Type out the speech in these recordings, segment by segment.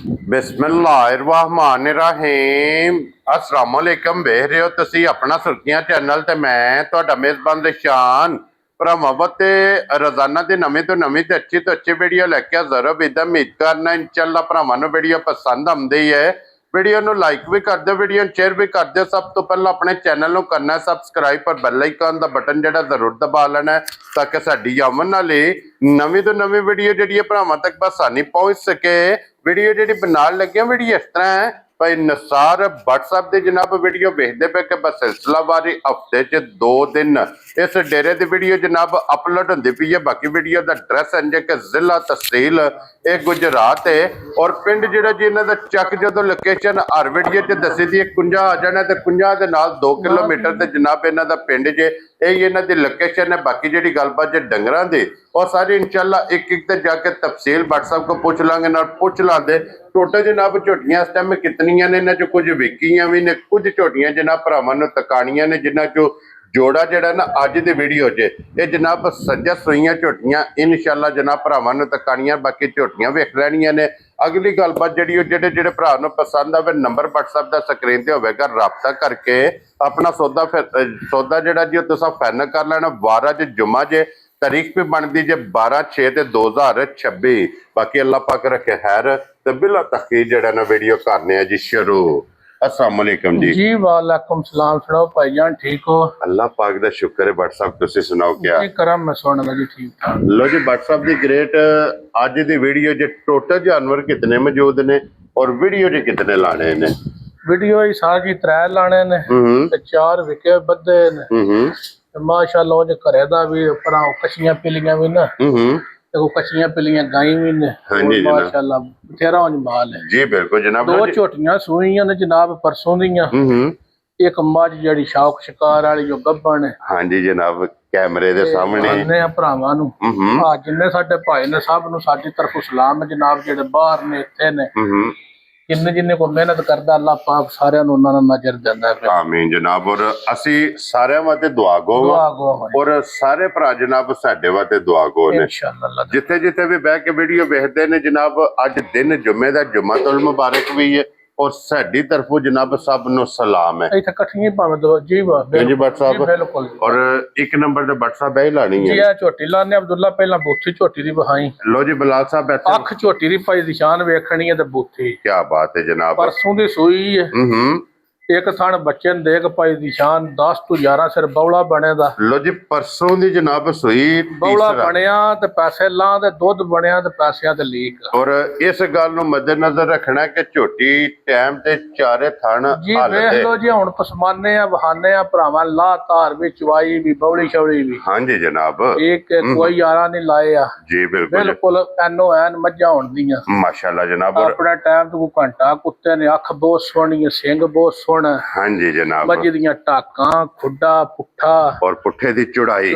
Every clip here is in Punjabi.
बिस्मिल्लाहिर्रहमानिर्रहीम अस्सलाम वालेकुम। वेख रहे हो तुसी अपना सुर्खियां चैनल ते मैं तुहाडा मेजबान रिशान भरावां ते रोजाना दी नवीं तो अच्छी वीडियो लैके हाज़र हो। बिद उम्मीद करना इंशाअल्लाह भरावां नूं वीडियो पसंद आउंदी है। वीडियो नूं लाइक भी कर दो, वीडियो शेयर भी कर दो। सब तो पहला अपने चैनल नूं करना सबसक्राइब पर बेल आइकन दा बटन जिहड़ा जरूर दबा लेना है ताकि साडी आमन वाली नवीं तो नवीं वीडियो जिहड़ी भरावां तक बसानी पहुंच सके। वीडियो जी बनाने लगे वीडियो इस तरह है भाई निसार WhatsApp की जनाब वीडियो वेखते पे कि बस सिलसिलावारी हफ्ते च 2 दिन इस डेरे की वीडियो जनाब अपलोड होती पई है। बाकी वीडियो का एड्रैस है कि जिला तहसील ये गुजरात है और पिंड जो जी इन्हों का चक जो लोकेशन हर वीडियो च दसी दी कुंजा आ जाना तो कुंजा के नाल 2 किलोमीटर से जनाब इन्हों का पिंड जे यही इन्हों की लोकेशन है। बाकी जी गलबात जो डंगर की और सारी इंशाल्लाह एक एक ते जाके तफसील WhatsApp को पूछ लांगे ना पूछ लाते। टोटल जनाब झोटियां इस टाइम कितनियां ने, इन्होंने कुछ विकियां भी ने, कुछ झोटियां जनाब भरावां नूं तकाणियां ने जिन्हां चो जोड़ा जड़ा ना अज की वीडियो च ये जनाब सज्जा सुईयां झोटियां इंशाल्लाह जनाब भरावां नूं तकाणियां बाकी झोटियां वेख लैणियां ने। अगली गलबात जी जेडे जेडे भरा नूं पसंद आवे नंबर WhatsApp का स्क्रीन ते होवेगा, राबता करके अपना सौदा जड़ा जी तुसां फाइनल कर लेना। 12 च जुम्मा जे तारीख भी बनती जे 12/6/2026। बाकी अल्लाह पाक रखे खैर ते बिला तखीर जड़ा ना वीडियो करने जी शुरू। अस्सलाम वालेकुम जी। जी वालेकुम सलाम। सुनाओ भाईजान ठीक हो? अल्लाह पाक दा शुक्र है। WhatsApp तुसी सुनाओ क्या जी करम मैं सुन जी ठीक ठाक। लो जी WhatsApp दी ग्रेट अज दी वीडियो जे टोटल जानवर कितने मौजूद ने और वीडियो जे कितने लाने ने? वीडियो ही सारी 3 लाने ने ते 4 विके बद्धे ने माशाअल्लाह। जे घरे दा भी भरा कच्चियां पिलियां भी ना ते को कच्चियां पिलियां गाई भी ने माशाअल्लाह बथेरा माल है जी। बिल्कुल जनाब। 2 झोटियां सूईयां ने जनाब परसों दियां। एक मझ जड़ी शौक शिकार वाली जो गब्बन है। हाँ जी जनाब कैमरे दे सामने भरावां नूं जिन्ने साडे भाई ने सब नूं साडी तरफों सलाम है जनाब। जेडे बाहर ने इत्थे ने जिन्ने जिन्ने को मेहनत करदा अल्लाह पाक सारे नूं उन्हां नूं नजर देंदा है। आमीन जनाब। और असी सारे वास्ते दुआ गो और सारे भरा जनाब साडे वास्ते दुआ गो ने इंशाअल्लाह। जिथे जिथे भी बह के वीडियो वेखदे ने जनाब अज दिन जुम्मे दा जुम्मतुल मुबारक भी है और साडी तरफों जनाब सब नु सलाम है। इथे कठियां भावे दो जी WhatsApp बिल्कुल। और एक नंबर ते WhatsApp है लानी है जी। आ झोटी लाने अब्दुल्ला पहला बूथी झोटी दी बहाई। लो जी बिलाल साहब अख झोटी दी भाई निशान वेखनी है ते बूथी। क्या बात है जनाब। परसों दी सूई है। एक थान बच्चे ने देख पाई निशान 10 तो 11 सिर बौला बने दा। लो जी परसों दी जनाब सूई बौला बनया ते पैसे ला ते दुध बनया ते पैसियां ते लीक। और इस गल नु मद्देनजर रखना कि झोटी टाइम ते चारे थान जी वेख लो जी हुण पसमाने आ बहाने आ भरावां ला धार भी चवाई भी बौली शौली भी। हाँ जी जनाब एक कोई यारा नहीं लाए आ जी बिल्कुल एनो एन मज्जा होण दियां माशाल्लाह जनाब। अपना टाइम तो घंटा कुत्ते ने अख बहुत सोहनी है सिंग बहुत सोहना। हाँ जी जनाब। मज्ज दियां टाकां खुड्डा पुट्ठा और पुट्ठे दी चुड़ाई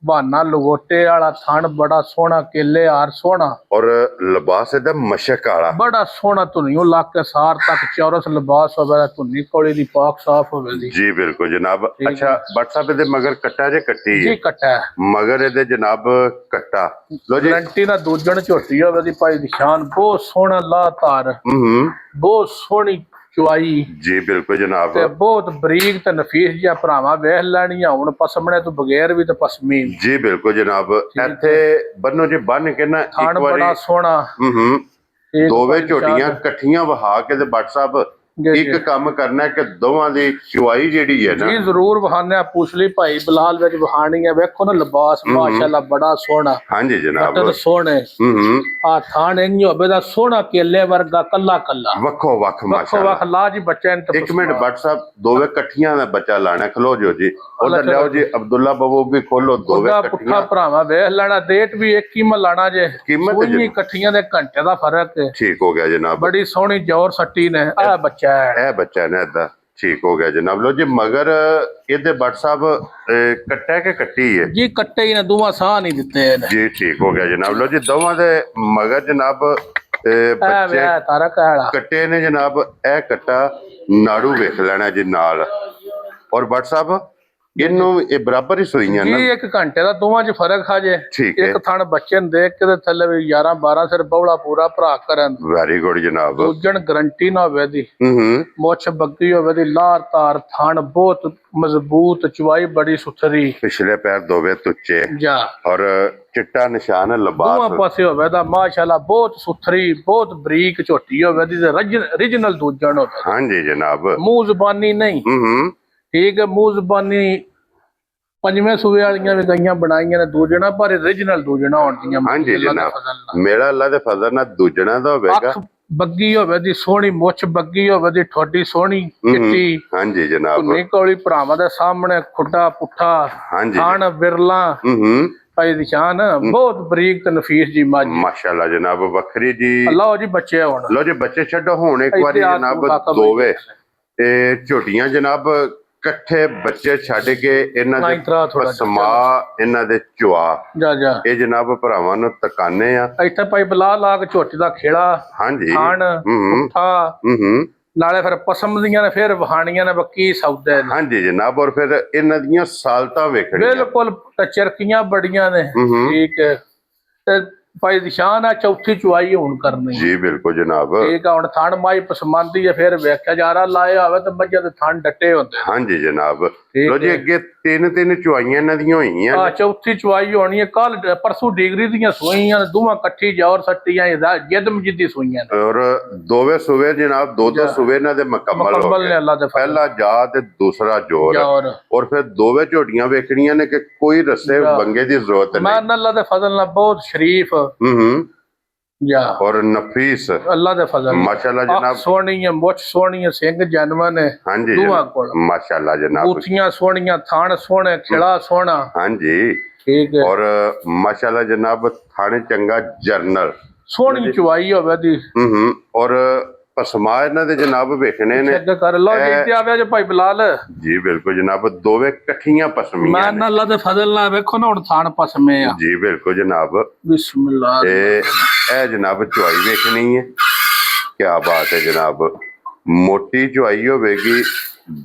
बहाना लंगोटे वाला थान बड़ा सोहना केले हार सोहना और लिबास इहदा मशक वाला बड़ा सोहना धुनियों लग के सार तक चौरस लिबास होवे धुनी कोली दी पाक साफ होवे दी। जी बिल्कुल जनाब। अच्छा WhatsApp दे मगर कट्टा जे कट्टी जी कट्टा मगर इहदे जनाब कट्टा लो जी गारंटी ना दूजण झोटी होवे दी भाई निशान बहुत सोहना ला धार बहुत सोहनी चुआई जी बिल्कुल जनाब। ते बहुत बरीक ते नफीस जिहा भरावां वेख लैणियां हुण पसमणे तो बगैर भी ते पसमी जी बिल्कुल जनाब। इत्थे बन्नो जी बन के ना थान बड़ा सोहना दोवे झोटियां कट्ठियां वहा के ते WhatsApp एक काम करना है कि दोवां दी चुआई जेड़ी है ना जी जरूर बहाने पूछली भाई बिलाल विच बहानी है। वेखो ना लिबास माशाल्लाह बड़ा सोहना। हाँ जी जनाब। सोहने आ थान इंज होवे दा सोहना केले वर्गा कल्ला कल्ला वखो वख माशाल्लाह ला जी बच्चे ने। एक मिनट WhatsApp दोवे कट्ठियां दा बच्चा लाना खलो जो जी उधर जाओ जी अब्दुल्ला बाबू भी खोलो दोवे पुट्ठा भरावा वेख लेना रेट भी एक कीमत लाना जे कीमत कट्ठियां दे घंटे दा फर्क है। ठीक हो गया जनाब। बड़ी सोहनी जोर सट्टी ने आ बच्चा बच्चा ने इदा ठीक हो गया जनाब। लो जी मगर इहदे WhatsApp कट्टा के कट्टी है जी कट्टे ही ने दोवां साह नहीं दिते जी ठीक हो गया जनाब। लो जी दोवां दे मगर जनाब बच्चे कट्टे ने जनाब ए कट्टा नाड़ू वेख लेना जी नाल और WhatsApp ਇਹਨੂੰ ਇਹ ਬਰਾਬਰ ਹੀ ਸੂਈਆਂ ਨਾ ਜੀ 1 ਘੰਟੇ ਦਾ ਦੋਵਾਂ 'ਚ ਫਰਕ ਆ ਜੇ। ਠੀਕ ਹੈ ਇੱਕ ਥਣ ਬੱਚੇ ਨੂੰ ਦੇਖ ਕੇ ਤੇ ਥੱਲੇ ਵੀ 11 12 ਸਿਰ ਬੌਲਾ ਪੂਰਾ ਭਰਾ ਕਰਨ। ਵੈਰੀ ਗੁੱਡ ਜਨਾਬ ਦੂਜਣ ਗਰੰਟੀ ਨਾ ਹੋਵੇ ਦੀ, ਹੂੰ ਮੁੱਛ ਬੱਗੀ ਹੋਵੇ ਦੀ, ਲਾਰ ਤਾਰ, ਥਣ ਬਹੁਤ ਮਜ਼ਬੂਤ, ਚਵਾਈ ਬੜੀ ਸੁਥਰੀ ਪਿਛਲੇ ਪੈਰ ਦੋਵੇਂ ਤੁੱਚੇ ਜਾ ਔਰ ਚਿੱਟਾ ਨਿਸ਼ਾਨ ਦੋਵਾਂ ਲਬਾਸ ਪਾਸੇ ਹੋਵੇ ਦਾ ਮਾਸ਼ਾਅੱਲਾ ਬਹੁਤ ਸੁਥਰੀ, ਬਹੁਤ ਬਰੀਕ ਝੋਟੀ ਹੋਵੇ ਦੀ, ਰੀਜਨਲ ਦੂਜਣ ਹੋਵੇ। ਹਾਂਜੀ ਜਨਾਬ ਮੂੰਹ ਜ਼ਬਾਨੀ ਨਹੀਂ, ਹੂੰ ਠੀਕ ਹੈ। ਮੂੰਹ ਜ਼ਬਾਨੀ ਪੰਜਵੇਂ ਸੂਏ ਵਾਲੀਆਂ ਵੀ ਗਈਆਂ ਬਣਾਈਆਂ ਨੇ ਦੂਜਣਾ, ਪਰ ਰੀਜਨਲ ਦੂਜਣਾ ਹੋਣਗੀਆਂ। ਹਾਂਜੀ ਜਨਾਬ ਮੇਰਾ ਅੱਲਾ ਦੇ ਫਜ਼ਲ ਨਾਲ ਦੂਜਣਾ ਦਾ ਹੋਵੇਗਾ। ਅੱਖ ਬੱਗੀ ਹੋਵੇ ਦੀ ਸੋਹਣੀ, ਮੁੱਛ ਬੱਗੀ ਹੋਵੇ ਦੀ, ਠੋਡੀ ਸੋਹਣੀ ਚਿੱਟੀ, ਹਾਂਜੀ ਜਨਾਬ ਧੁੰਨੀ ਕੋਲੀ, ਭਰਾਵਾਂ ਦੇ ਸਾਹਮਣੇ ਖੁੱਡਾ ਪੁੱਠਾ, ਹਾਂਜੀ ਥਣ ਬਿਰਲਾ, ਹੂੰ ਭਾਈ ਦੀ ਸ਼ਾਨ ਬਹੁਤ ਬਰੀਕ ਤੇ ਨਫੀਸ ਜੀ ਮੱਝ। ਮਾਸ਼ਾਅੱਲਾ ਜਨਾਬ ਵੱਖਰੀ ਜੀ। ਅੱਲਾਹ ਜੀ ਬੱਚੇ ਹੋਣ। ਲੋ ਜੀ ਬੱਚੇ ਛੱਡੋ ਹੁਣ ਇੱਕ ਵਾਰੀ ਇੱਥੇ ਆ ਜਨਾਬ ਕਾਕਾ ਦੋਵੇਂ ਤੇ ਝੋਟੀਆਂ ਜਨਾਬ ਇਕੱਠੇ ਬੱਚੇ ਛੱਡ ਕੇ ਇਹਨਾਂ ਦੇ ਇਤਰਾ ਥੋੜਾ ਪਸਮਾ ਇਹਨਾਂ ਦੇ ਚੁਆ ਜਾ ਜਾ ਇਹ ਜਨਾਬ ਭਰਾਵਾਂ ਨੂੰ ਤਕਾਨੇ ਆ। ਇੱਥੇ ਭਾਈ ਬਲਾ ਲਾ ਕੇ ਝੋਟੀ ਦਾ ਖੇੜਾ, ਹਾਂਜੀ ਥਣ ਪੁੱਠਾ, ਹੂੰ ਨਾਲੇ ਫਿਰ ਪਸਮ ਦੀਆਂ ਨੇ, ਫਿਰ ਵਹਾਣੀਆਂ ਨੇ ਬੱਕੀ ਸੌਦੇ ਨੇ। ਹਾਂਜੀ ਜਨਾਬ ਔਰ ਫਿਰ ਇਹਨਾਂ ਦੀਆਂ ਸਾਲਤਾਂ ਵੇਖਣੀਆਂ ਬਿਲਕੁਲ ਚਰਕੀਆਂ ਬੜੀਆਂ ਨੇ, ਹੂੰ ਠੀਕ ਹੈ। ਤੇ ਭਾਈ ਦੀ ਸ਼ਾਨ ਆ ਚੌਥੀ ਚੁਆਈ ਹੁਣ ਕਰਨੀ। ਜੀ ਬਿਲਕੁਲ ਜਨਾਬ ਠੀਕ ਆ, ਹੁਣ ਥਣ ਮਾਈ ਪਸਮਾਂਦੀ ਹੈ, ਫਿਰ ਵੇਖਿਆ ਜਾਰਾ ਲਾਇਆ ਹੋਵੇ ਤਾਂ ਮੱਝਾਂ ਦੇ ਥਣ ਡੱਟੇ ਹੁੰਦੇ। ਹਾਂਜੀ ਜਨਾਬ ਲੋ ਜੀ ਅੱਗੇ ਤਿੰਨ ਚੁਆਈਆਂ ਇਹਨਾਂ ਦੀਆਂ ਹੋਈਆਂ ਆ ਚੌਥੀ ਚੁਆਈ ਹੋਣੀ ਹੈ। ਕੱਲ ਪਰਸੋਂ ਡਿਗਰੀ ਦੀਆਂ ਸੂਈਆਂ ਨੇ, ਦੋਵਾਂ ਇਕੱਠੀ ਜੌਰ ਸੱਟੀਆਂ ਜਿੱਦਮ ਜਿੱਦੀ ਸੂਈਆਂ ਨੇ। ਔਰ ਦੋਵੇਂ ਸੂਵੇ ਜਨਾਬ ਦੋ ਸੂਵੇ ਇਹਨਾਂ ਦੇ ਮੁਕੰਮਲ ਹੋ ਮੁਕੰਮਲ ਨੇ ਗਏ। ਅੱਲਾ ਦੇ ਫਜ਼ਲ ਪਹਿਲਾ ਜਾ ਤੇ ਦੂਸਰਾ ਜੋਰ ਜੌਰ। ਔਰ ਫਿਰ ਦੋਵੇਂ ਝੋਟੀਆਂ ਵੇਖਣੀਆਂ ਨੇ ਕਿ ਕੋਈ ਰੱਸੇ ਬੰਗੇ ਦੀ ਜ਼ਰੂਰਤ ਮੈਂ ਨਹੀਂ। ਅੱਲਾ ਦੇ ਫਜ਼ਲ ਨਾਲ ਬਹੁਤ ਸ਼ਰੀਫ ਹੂੰ ਜਾ ਔਰ ਨਫੀਸ ਅੱਲਾ ਦੇ ਫਜ਼ਲ ਨਾਲ। ਮਾਸ਼ਾਅੱਲਾ ਜਨਾਬ ਸੋਹਣੀ ਹੈ, ਮੁੱਛ ਸੋਹਣੀ ਹੈ, ਸਿੰਘ ਜਨਮਨ ਹੈ ਹਾਂਜੀ ਦੋਵਾਂ ਕੋਲ। ਮਾਸ਼ਾਅੱਲਾ ਜਨਾਬ ਬੂਥੀਆਂ ਸੋਹਣੀਆਂ, ਥਣ ਸੋਹਣੇ, ਖਿਲਾ ਸੋਹਣਾ, ਹਾਂਜੀ ਠੀਕ ਹੈ। ਔਰ ਮਾਸ਼ਾਅੱਲਾ ਜਨਾਬ ਥਾਣੇ ਚੰਗਾ ਜਰਨਲ ਸੋਹਣੀ ਚੁਆਈ ਹੋਵੇ ਦੀ। ਹੂੰ ਔਰ ਪਸਮਾ ਇਹਨਾਂ ਦੇ ਜਨਾਬ ਵੇਖਣੇ ਨੇ। ਚੈੱਕ ਕਰ ਲਓ ਜੀ ਆਵੇ ਜੇ ਭਾਈ ਬਲਾਲ। ਜੀ ਬਿਲਕੁਲ ਜਨਾਬ ਦੋਵੇਂ ਇਕੱਠੀਆਂ ਪਸਮੀਆਂ ਮੈਂ ਨੇ। ਅੱਲਾ ਦੇ ਫਜ਼ਲ ਨਾਲ ਵੇਖੋ ਨਾ ਹੁਣ ਥਣ ਪਸਮੇ ਆ। ਜੀ ਬਿਲਕੁਲ ਜਨਾਬ ਬਿਸਮਿਲ੍ਲਾਹ। ਤੇ ਇਹ ਜਨਾਬ ਚੁਆਈ ਵੇਖਣੀ ਹੈ। ਕੀ ਬਾਤ ਹੈ ਜਨਾਬ ਮੋਟੀ ਚੁਆਈ ਹੋਵੇਗੀ,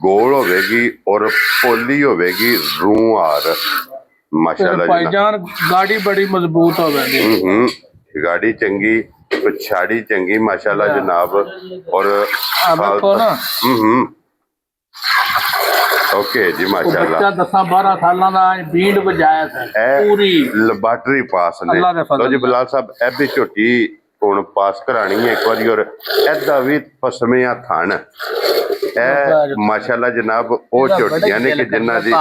ਗੋਲ ਹੋਵੇਗੀ ਔਰ ਪੋਲੀ ਹੋਵੇਗੀ ਰੂਹਾਰ ਮਾਸ਼ਾਅੱਲਾ ਜਨਾਬ। ਭਾਈਜਾਨ ਗਾੜੀ ਬੜੀ ਮਜ਼ਬੂਤ ਹੋਵੇ। ਹੂੰ ਗਾੜੀ ਚੰਗੀ, ਪਛਾੜੀ ਚੰਗੀ ਮਾਸ਼ਾਅੱਲਾ ਜਨਾਬ ਔਰ ਵੇਖੋ ਨਾ ਹੂੰ ਓਕੇ ਜੀ ਮਾਸ਼ਾਅੱਲਾ। ਬੱਚਾ 10 12 ਸਾਲਾਂ ਦਾ ਬੀਂਡ ਵਜਾਇਆ ਸੀ ਪੂਰੀ ਲੈਬਾਰਟਰੀ ਪਾਸ ਨੇ। ਅੱਲਾ ਦੇ ਫਜ਼ਲ ਲੋ ਜੀ ਬਲਾਲ ਸਾਹਿਬ ਇਹ ਵੀ ਝੋਟੀ ਹੁਣ ਪਾਸ ਕਰਾਣੀ ਹੈ ਇੱਕ ਵਾਰੀ। ਔਰ ਇਹਦਾ ਵੀ ਪਸਮਿਆਂ ਥਣ ਇਹ ਮਾਸ਼ਾਅੱਲਾ ਜਨਾਬ ਉਹ ਝੋਟੀਆਂ ਨੇ ਕਿ ਜਿਨ੍ਹਾਂ ਦੀ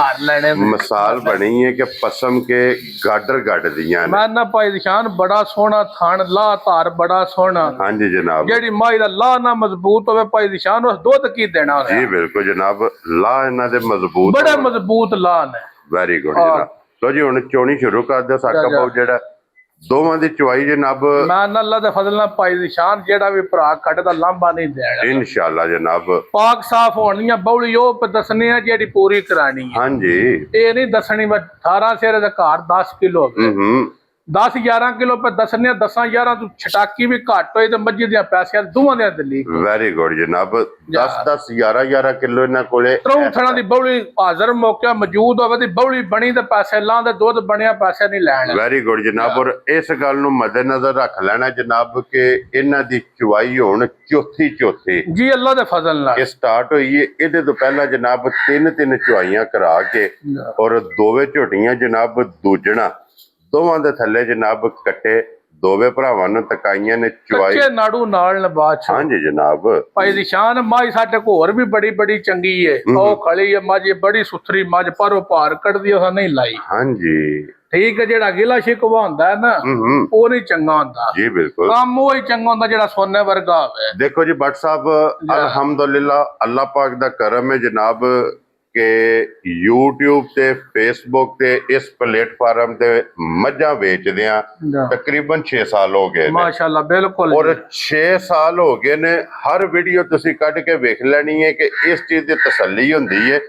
ਮਿਸਾਲ ਬਣੀ ਹੈ ਕਿ ਪਸਮ ਕੇ ਗਾਡਰ ਗੱਡਦੀਆਂ ਨੇ। ਮੈਂ ਨਾ ਭਾਈ ਨਿਸ਼ਾਨ ਬੜਾ ਸੋਹਣਾ ਥਣ, ਲਾ ਧਾਰ ਬੜਾ ਸੋਹਣਾ। ਹਾਂਜੀ ਜਨਾਬ ਜਿਹੜੀ ਮਾਈ ਦਾ ਲਾ ਨਾ ਮਜ਼ਬੂਤ ਹੋਵੇ ਭਾਈ ਨਿਸ਼ਾਨ ਉਸ ਦੁੱਧ ਕੀ ਦੇਣਾ। ਜੀ ਬਿਲਕੁਲ ਜਨਾਬ ਲਾ ਇਹਨਾਂ ਦੇ ਮਜ਼ਬੂਤ ਬੜੇ ਮਜ਼ਬੂਤ ਲਾ ਨੇ। ਵੈਰੀ ਗੁੱਡ ਜਨਾਬ। ਲੋ ਜੀ ਹੁਣ ਚੋਣੀ ਸ਼ੁਰੂ ਕਰਦੇ ਸਾਕਾ ਬਾਉ ਜਿਹੜਾ ਦੋਵਾਂ ਦੀ ਚੁਆਈ ਜਨਾਬ। ਮੈਂ ਅੱਲਾ ਦੇ ਫਜ਼ਲ ਨਾਲ ਭਾਈ ਨਿਸ਼ਾਨ ਜਿਹੜਾ ਵੀ ਭਰਾ ਕੱਢਦਾ ਲਾਂਭਾ ਨਹੀਂ ਦੇਣਾ ਇਨਸ਼ਾਅੱਲਾ ਜਨਾਬ। ਪਾਕ ਸਾਫ ਹੋਣੀਆਂ ਬੌਲੀ ਉਹ ਦੱਸਣੀ ਆ ਜਿਹੜੀ ਪੂਰੀ ਕਰਾਣੀ ਹੈ। ਹਾਂਜੀ ਇਹ ਨਹੀਂ ਦੱਸਣੀ ਮੈਂ 18 ਸਿਰ ਦਾ ਘਰ 10 ਕਿਲੋ ਹੂੰ 10 11 ਕਿਲੋ ਪਰ ਦੱਸਣੇ 10 11 ਤੂੰ ਛਟਾਕੀ ਵੀ ਘੱਟ ਹੋਏ ਤੇ ਮੱਝੀ ਦੀਆਂ ਪੈਸਿਆਂ ਦੋਵਾਂ ਦੇ ਦਿੱਲੀ। ਵੈਰੀ ਗੁੱਡ ਜਨਾਬ 10 11 ਕਿਲੋ ਇਹਨਾਂ ਕੋਲੇ ਤਰੋਂ ਥਣਾ ਦੀ ਬੌਲੀ ਹਾਜ਼ਰ ਮੌਕਾ ਮੌਜੂਦ ਹੋਵੇ ਦੀ ਬੌਲੀ ਬਣੀ ਤੇ ਪੈਸੇ ਲਾਂਦੇ ਦੁੱਧ ਬਣਿਆ ਪੈਸੇ ਨਹੀਂ ਲੈਣ। ਵੈਰੀ ਗੁੱਡ ਜਨਾਬ। ਔਰ ਇਸ ਗੱਲ ਨੂੰ ਮੱਦੇਨਜ਼ਰ ਰੱਖ ਲੈਣਾ ਜਨਾਬ ਕਿ ਇਹਨਾਂ ਦੀ ਚੁਆਈ ਹੁਣ ਚੌਥੀ ਜੀ ਅੱਲਾ ਦੇ ਫਜ਼ਲ ਨਾਲ ਇਹ ਸਟਾਰਟ ਹੋਈ ਹੈ। ਇਹਦੇ ਤੋਂ ਪਹਿਲਾਂ ਜਨਾਬ ਤਿੰਨ ਚੁਆਈਆਂ ਕਰਾ ਕੇ ਔਰ ਦੋਵੇਂ ਝੋਟੀਆਂ ਜਨਾਬ ਦੂਜਣਾ ਦੋਵਾਂ ਦੇ ਥੱਲੇ ਜਨਾਬ ਕੱਟੇ ਦੋਵੇਂ ਭਰਾਵਾਂ ਨੂੰ ਤਕਾਈਆਂ ਨੇ ਚੁਆਈ। ਕੱਚੇ ਨਾੜੂ ਨਾਲ ਬਾਦ। ਹਾਂਜੀ ਜਨਾਬ ਭਾਈ ਦੀ ਸ਼ਾਨ ਮਾਈ ਸਾਡੇ ਕੋਲ ਹੋਰ ਵੀ ਬੜੀ ਚੰਗੀ ਏ। ਉਹ ਖੜੀ ਏ ਮੱਝ ਬੜੀ ਸੁਥਰੀ ਮੱਝ ਪਰ ਉਹ ਭਾਰ ਕੱਢਦੀ ਉਹ ਨਹੀਂ ਲਾਈ। ਹਾਂਜੀ ਠੀਕ ਹੈ। ਜਿਹੜਾ ਗਿਲਾ ਸ਼ਿਕਵਾ ਹੁੰਦਾ ਹੈ ਨਾ ਉਹ ਨਹੀਂ ਚੰਗਾ ਹੁੰਦਾ। ਜੀ ਬਿਲਕੁਲ ਕੰਮ ਉਹ ਹੀ ਚੰਗਾ ਹੁੰਦਾ ਜਿਹੜਾ ਸੋਨੇ ਵਰਗਾ ਹੋਵੇ। ਦੇਖੋ ਜੀ ਭੱਟ ਸਾਹਿਬ ਅਲਹਮਦੁਲਿਲਾ ਅੱਲਾਹ ਪਾਕ ਦਾ ਕਰਮ ਹੈ ਜਨਾਬ ਕਿ YouTube ਤੇ Facebook ਤੇ ਇਸ ਪਲੇਟਫਾਰਮ ਤੇ ਮੱਝਾਂ ਵੇਚਦੇ ਆ ਤਕਰੀਬਨ 6 ਸਾਲ ਹੋ ਗਏ ਨੇ। ਮਾਸ਼ਾਅੱਲਾ ਬਿਲਕੁਲ। ਔਰ 6 ਸਾਲ ਹੋ ਗਏ ਨੇ। ਹਰ ਵੀਡੀਓ ਤੁਸੀਂ ਕੱਢ ਕੇ ਵੇਖ ਲੈਣੀ ਹੈ ਕਿ ਇਸ ਚੀਜ਼ ਦੀ ਤਸੱਲੀ ਹੁੰਦੀ ਹੈ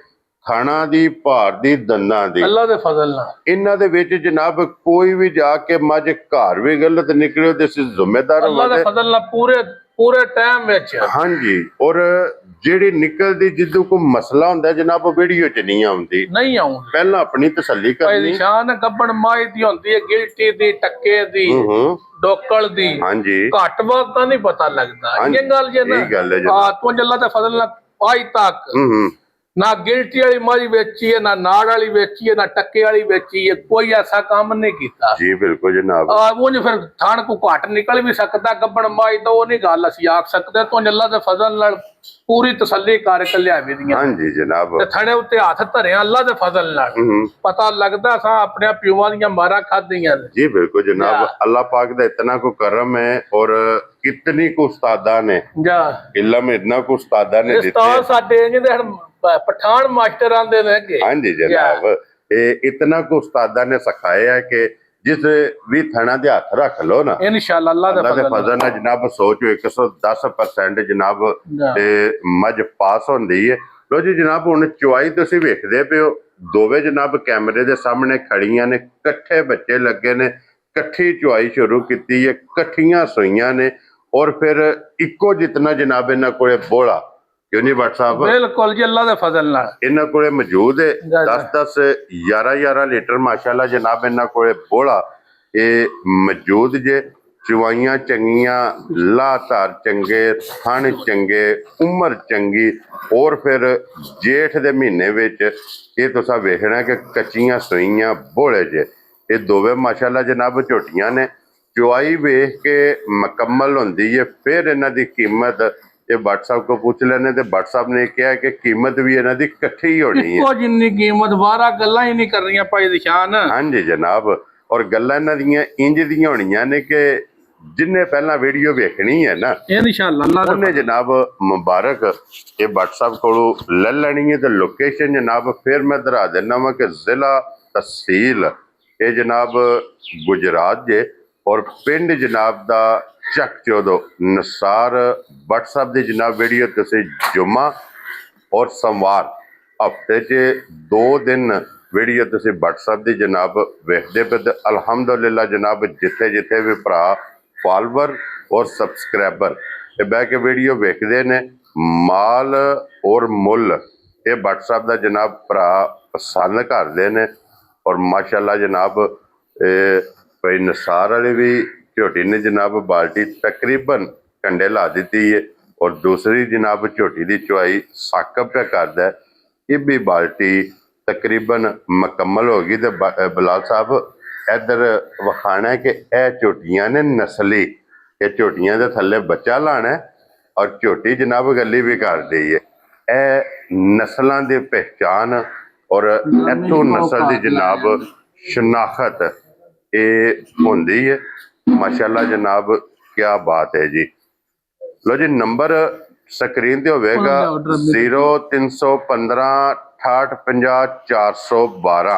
ਖਾਣਾ ਦੀ, ਭਾਰ ਦੀ, ਦੰਦਾਂ ਦੀ। ਅੱਲਾ ਦੇ ਫਜ਼ਲ ਨਾਲ ਇਹਨਾਂ ਦੇ ਵਿੱਚ ਜਨਾਬ ਕੋਈ ਵੀ ਜਾ ਕੇ ਮੱਝ ਘਰ ਵੀ ਗਲਤ ਨਿਕਲਿਓ ਤੇ ਅਸੀਂ ਜ਼ਿੰਮੇਦਾਰ ਅੱਲਾ ਦੇ ਫਜ਼ਲ ਨਾਲ ਪੂਰੇ ਟਾਈਮ ਵਿੱਚ। ਹਾਂਜੀ, ਔਰ ਜਿਹੜੀ ਨਿਕਲਦੀ ਜਿੱਦੋਂ ਕੋਈ ਮਸਲਾ ਹੁੰਦਾ ਜਨਾਬ ਉਹ ਵੀਡੀਓ 'ਚ ਨਹੀਂ ਆਉਂਦੀ। ਨਹੀਂ ਆਉਂਦੀ। ਪਹਿਲਾਂ ਆਪਣੀ ਤਸੱਲੀ ਭਾਈ ਕਰਨੀ। ਨਿਸ਼ਾਨ ਗੱਬਣ ਮਾਈ ਦੀ ਹੁੰਦੀ ਹੈ, ਗਿਲਟੀ ਦੀ, ਟੱਕੇ ਦੀ, ਹੂੰ ਡੋਕਲ ਦੀ। ਹਾਂਜੀ ਘੱਟ ਬਹੁਤ ਤਾਂ ਨਹੀਂ ਪਤਾ ਲੱਗਦਾ। ਹਾਂਜੀ, ਇਹ ਗੱਲ ਜੇ ਨਾ ਇਹ ਗੱਲ ਹੈ ਜਨਾਬ। ਤੂੰ ਅੱਲਾ ਦੇ ਫਜ਼ਲ ਨਾਲ ਅੱਜ ਤੱਕ ਹੂੰ ਨਾ ਗਿਲਟੀ ਵਾਲੀ ਮੱਝ ਵੇਚੀ ਹੈ, ਨਾ ਨਾੜ ਵਾਲੀ ਵੇਚੀ ਹੈ, ਨਾ ਟੱਕੇ ਵਾਲੀ ਵੇਚੀ ਹੈ। ਕੋਈ ਐਸਾ ਕੰਮ ਨਹੀਂ ਕੀਤਾ। ਜੀ ਬਿਲਕੁਲ ਜਨਾਬ। ਉਹ ਫਿਰ ਥਾਣ ਕੋ ਘੱਟ ਨਿਕਲ ਵੀ ਸਕਦਾ ਗੱਬਣ ਮਾਈ ਤਾਂ ਉਹ ਨਹੀਂ ਗੱਲ ਅਸੀਂ ਆਖ ਸਕਦੇ। ਤੂੰ ਅੱਲਾ ਦੇ ਫਜ਼ਲ ਨਾਲ ਪੂਰੀ ਤਸੱਲੀ ਕਰਕੇ ਲਿਆਵੇ ਦੀਆਂ ਹਾਂਜੀ ਜਨਾਬ। ਤੇ ਥੜੇ ਉੱਤੇ ਹੱਥ ਧਰਿਆ ਅੱਲਾ ਦੇ ਫਜ਼ਲ ਨਾਲ ਪਤਾ ਲੱਗਦਾ ਸਾਂ ਆਪਣੇ ਪਿਓਾਂ ਦੀਆਂ ਮਾਰਾਂ ਖਾਧੀਆਂ ਨੇ। जी बिल्कुल जनाब। अल्लाह पाक का इतना को करम है और कितनी को उस्तादा ने ਜਾ इल्म इतना को उस्तादा ने दिते। ਉਸਤਾਦ ਸਾਡੇ ਜਿਹਦੇ ਹੁਣ ਪਠਾਨ ਮਾਸਟਰ ਆਂਦੇ ਨੇ ਕਿ हाँ जी जनाब, ये इतना को उस्तादा ने सिखाया है कि जिस भी थना दे हाथ रख लो ना ਇਨਸ਼ਾਅੱਲਾ ਅੱਲਾ अल्लाह ਦੇ दे ਫਜ਼ਲ फजल नाल जनाब सोचो 110% जनाब ਜਾ। ते मज पास होंदी है। लो जी जनाब, हुण चुआई तुसीं वेखदे पिओ, ਦੋਵੇਂ ਜਨਾਬ ਕੈਮਰੇ ਦੇ ਸਾਹਮਣੇ ਖੜੀਆਂ ਨੇ, ਇਕੱਠੇ ਬੱਚੇ ਲੱਗੇ ਨੇ, ਇਕੱਠੀ ਚੁਆਈ ਸ਼ੁਰੂ ਕੀਤੀ ਹੈ, ਇਕੱਠੀਆਂ ਸੂਈਆਂ ਨੇ ਔਰ ਫਿਰ ਇੱਕੋ ਜਿਤਨਾ ਜਨਾਬ ਇਹਨਾਂ ਕੋਲੇ ਬੋਲਾ ਕਿਉਂ ਨਹੀਂ WhatsApp ਬਿਲਕੁਲ ਜੀ ਅੱਲਾ ਦੇ ਫਜ਼ਲ ਨਾਲ ਇਹਨਾਂ ਕੋਲੇ ਮੌਜੂਦ ਹੈ। ਜਾ। 10 11 ਲੀਟਰ ਮਾਸ਼ਾਅੱਲਾ ਜਨਾਬ ਇਹਨਾਂ ਕੋਲੇ ਬੋਲਾ ਇਹ ਮੌਜੂਦ ਜੇ। ਚੁਆਈਆਂ ਚੰਗੀਆਂ, ਲਾਤਾਰ ਚੰਗੇ, ਥਣ ਚੰਗੇ, ਉਮਰ ਚੰਗੀ ਔਰ ਫਿਰ ਜੇਠ ਦੇ ਮਹੀਨੇ ਵਿੱਚ ਇਹ ਤੁਸੀਂ ਵੇਖਣਾ ਕਿ ਕੱਚੀਆਂ ਸੂਈਆਂ ਬੋਲੇ ਜੇ। ਇਹ ਦੋਵੇਂ ਮਾਸ਼ਾਅੱਲਾ ਜਨਾਬ ਝੋਟੀਆਂ ਨੇ। ਚੁਆਈ ਵੇਖ ਕੇ ਮੁਕੰਮਲ ਹੁੰਦੀ ਹੈ ਫਿਰ ਇਹਨਾਂ ਦੀ ਕੀਮਤ ਇਹ WhatsApp ਕੋ ਪੁੱਛ ਲੈਣੇ ਤੇ WhatsApp ਨੇ ਕਿਹਾ ਕਿ ਕੀਮਤ ਵੀ ਇਹਨਾਂ ਦੀ ਇਕੱਠੀ ਹੋਣੀ ਹੈ। ਇੱਕੋ ਜਿੰਨੀ ਕੀਮਤ 12 ਗੱਲਾਂ ਹੀ ਨਹੀਂ ਕਰਨੀਆਂ ਭਾਈ ਨਿਸ਼ਾਨ। ਹਾਂਜੀ ਜਨਾਬ, ਔਰ ਗੱਲਾਂ ਇਹਨਾਂ ਦੀਆਂ ਇੰਜ ਦੀਆਂ ਹੋਣੀਆਂ ਨੇ ਕਿ ਜਿੰਨੇ ਪਹਿਲਾਂ ਵੀਡੀਓ ਵੇਖਣੀ ਹੈ ਨਾ ਇਨਸ਼ਾਅੱਲਾ ਅੱਲਾ ਦੇ ਉਹਨੇ ਜਨਾਬ ਮੁਬਾਰਕ ਇਹ WhatsApp ਕੋਲੋਂ ਲੈ ਲੈਣੀ ਹੈ। ਤੇ ਲੋਕੇਸ਼ਨ ਜਨਾਬ ਫਿਰ ਮੈਂ ਦਰਾ ਦਿੰਦਾ ਵਾਂ ਕਿ ਜ਼ਿਲ੍ਹਾ ਤਹਿਸੀਲ ਇਹ ਜਨਾਬ ਗੁਜਰਾਤ ਜੇ ਔਰ ਪਿੰਡ ਜਨਾਬ ਦਾ ਚੱਕ ਚੋਦੋ ਨਸਾਰ। WhatsApp ਦੀ ਜਨਾਬ ਵੀਡੀਓ ਤੁਸੀਂ ਜੁਮਾ ਔਰ ਸੋਮਵਾਰ ਹਫਤੇ 'ਚ 2 ਦਿਨ ਵੀਡੀਓ ਤੁਸੀਂ WhatsApp ਦੀ ਜਨਾਬ ਵੇਖਦੇ ਪਏ। ਤੇ ਅਲਹਮਦੁਲਿਲਾ ਜਨਾਬ ਜਿੱਥੇ ਜਿੱਥੇ ਵੀ ਭਰਾ ਫਾਲੋਵਰ ਔਰ ਸਬਸਕ੍ਰਾਈਬਰ ਇਹ ਬਹਿ ਕੇ ਵੀਡੀਓ ਵੇਖਦੇ ਨੇ, ਮਾਲ ਔਰ ਮੁੱਲ ਇਹ WhatsApp ਦਾ ਜਨਾਬ ਭਰਾ ਪਸੰਦ ਕਰਦੇ ਨੇ। ਔਰ ਮਾਸ਼ਾਅੱਲਾ ਜਨਾਬ ਇਹ ਭਾਈ ਨਸਾਰ ਵਾਲੇ ਵੀ ਝੋਟੀ ਨੇ ਜਨਾਬ ਬਾਲਟੀ ਤਕਰੀਬਨ ਕੰਡੇ ਲਾ ਦਿੱਤੀ ਹੈ ਔਰ ਦੂਸਰੀ ਜਨਾਬ ਝੋਟੀ ਦੀ ਚੁਆਈ ਸਾਕਬ ਪਿਆ ਕਰਦਾ ਹੈ। ਇਹ ਵੀ ਬਾਲਟੀ ਤਕਰੀਬਨ ਮੁਕੰਮਲ ਹੋ ਗਈ। ਤੇ ਬਲਾਲ ਸਾਹਿਬ ਇੱਧਰ ਵਿਖਾਣਾ ਕਿ ਇਹ ਝੋਟੀਆਂ ਨੇ ਨਸਲੀ, ਇਹ ਝੋਟੀਆਂ ਦੇ ਥੱਲੇ ਬੱਚਾ ਲਾਣਾ ਔਰ ਝੋਟੀ ਜਨਾਬ ਗੱਲੀ ਵੀ ਕਰਦੀ ਹੈ। ਇਹ ਨਸਲਾਂ ਦੀ ਪਹਿਚਾਨ ਔਰ ਇੱਥੋਂ ਨਸਲ ਦੀ ਜਨਾਬ ਸ਼ਨਾਖਤ ਇਹ ਹੁੰਦੀ ਹੈ। ਮਾਸ਼ਾਅੱਲਾ ਜਨਾਬ ਕਿਆ ਬਾਤ ਹੈ ਜੀ। ਲੋ ਜੀ ਨੰਬਰ ਸਕਰੀਨ ਤੇ ਹੋਵੇਗਾ 0315 6850 412